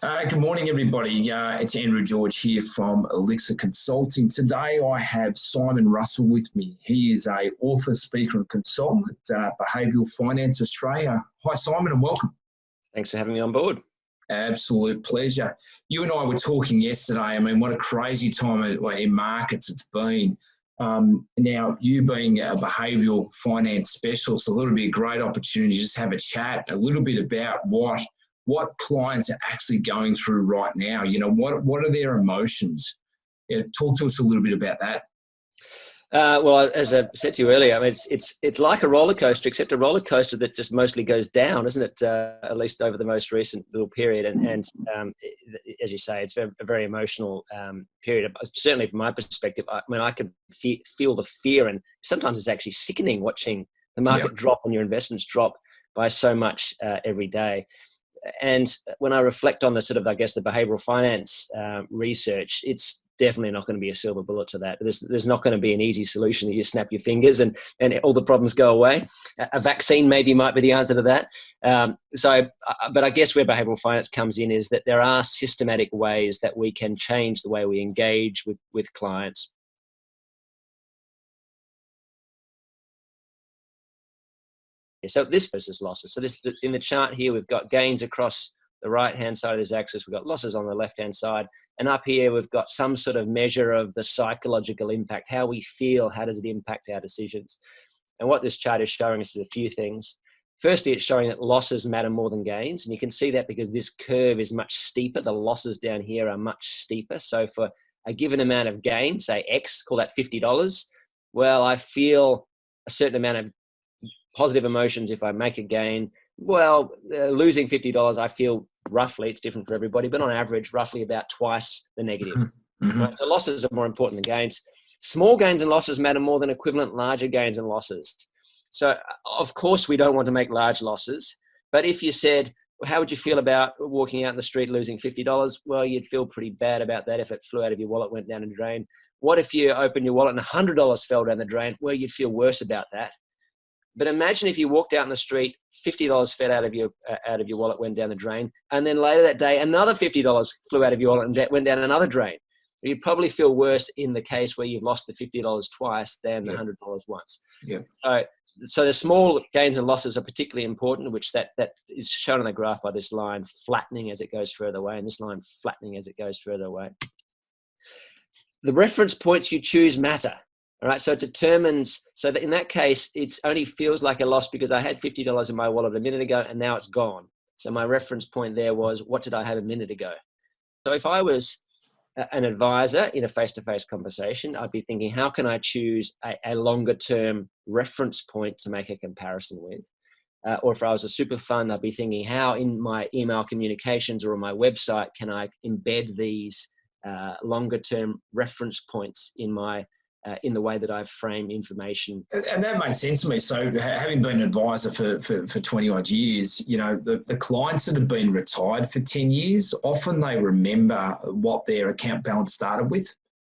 Good morning, everybody. It's Andrew George here from Elixir Consulting. Today, I have Simon Russell with me. He is an author, speaker, and consultant at Behavioural Finance Australia. Hi, Simon, and welcome. Thanks for having me on board. Absolute pleasure. You and I were talking yesterday. I mean, what a crazy time in markets it's been. Now, you being a behavioural finance specialist, I thought it'd be a great opportunity to just have a chat a little bit about what clients are actually going through right now. You know, what are their emotions? Yeah, talk to us a little bit about that. Well, as I said to you earlier, I mean, it's like a roller coaster, except a roller coaster that just mostly goes down, isn't it? At least over the most recent little period. And as you say, it's a very emotional period. Certainly from my perspective, I mean, I can feel the fear, and sometimes it's actually sickening watching the market drop and your investments drop by so much every day. And when I reflect on the sort of, I guess, the behavioural finance research, it's definitely not going to be a silver bullet to that. There's not going to be an easy solution that you snap your fingers and all the problems go away. A vaccine maybe might be the answer to that. But I guess where behavioural finance comes in is that there are systematic ways that we can change the way we engage with clients. So this versus losses. So this, in the chart here, we've got gains across the right-hand side of this axis. We've got losses on the left-hand side. And up here, we've got some sort of measure of the psychological impact, how we feel, how does it impact our decisions? And what this chart is showing us is a few things. Firstly, it's showing that losses matter more than gains. And you can see that because this curve is much steeper. The losses down here are much steeper. So for a given amount of gain, say X, call that $50, well, I feel a certain amount of positive emotions if I make a gain. Well, losing $50, I feel roughly, it's different for everybody, but on average, roughly about twice the negative. Mm-hmm. Right? So losses are more important than gains. Small gains and losses matter more than equivalent larger gains and losses. So of course, we don't want to make large losses, but if you said, well, how would you feel about walking out in the street losing $50? Well, you'd feel pretty bad about that if it flew out of your wallet, went down the drain. What if you opened your wallet and $100 fell down the drain? Well, you'd feel worse about that. But imagine if you walked out in the street, $50 fell out of your wallet, went down the drain, and then later that day, another $50 flew out of your wallet and went down another drain. You'd probably feel worse in the case where you've lost the $50 twice than the $100 once. Yeah. So the small gains and losses are particularly important, which that is shown on the graph by this line flattening as it goes further away, and this line flattening as it goes further away. The reference points you choose matter. All right, so it determines, so that in that case, it only feels like a loss because I had $50 in my wallet a minute ago and now it's gone. So my reference point there was, what did I have a minute ago? So if I was an advisor in a face-to-face conversation, I'd be thinking, how can I choose a longer-term reference point to make a comparison with? Or if I was a super fund, I'd be thinking, how in my email communications or on my website can I embed these longer-term reference points in the way that I frame information. And that makes sense to me. So having been an advisor for 20 odd years, you know, the clients that have been retired for 10 years, often they remember what their account balance started with.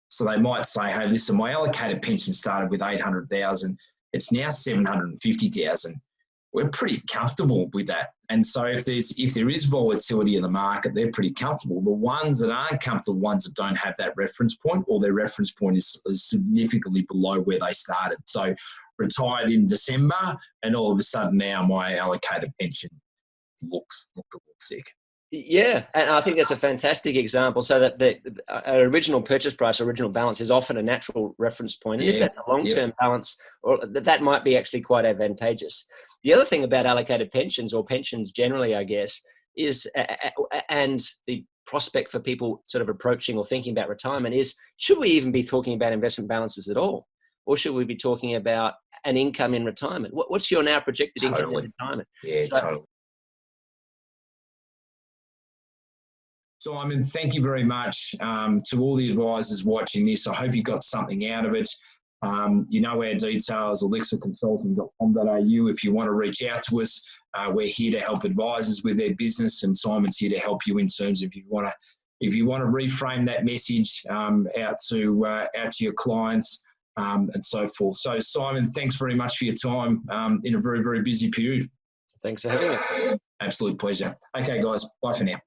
So they might say, hey, listen, my allocated pension started with 800,000. It's now 750,000. We're pretty comfortable with that. And so if there is volatility in the market, they're pretty comfortable. The ones that aren't comfortable, ones that don't have that reference point, or their reference point is significantly below where they started. So retired in December, and all of a sudden now my allocated pension looks a little sick. Yeah, and I think that's a fantastic example. So that the original purchase price, original balance is often a natural reference point. And if that's a long-term balance, or that might be actually quite advantageous. The other thing about allocated pensions, or pensions generally, I guess, is, and the prospect for people sort of approaching or thinking about retirement is, should we even be talking about investment balances at all? Or should we be talking about an income in retirement? What's your now projected income in retirement? Yeah, totally. Simon, thank you very much to all the advisors watching this. I hope you got something out of it. You know our details, elixirconsulting.com.au. If you want to reach out to us, we're here to help advisors with their business, and Simon's here to help you in terms of if you want to reframe that message out to your clients and so forth. So Simon, thanks very much for your time in a very, very busy period. Thanks for having me. Absolute pleasure. Okay, guys, bye for now.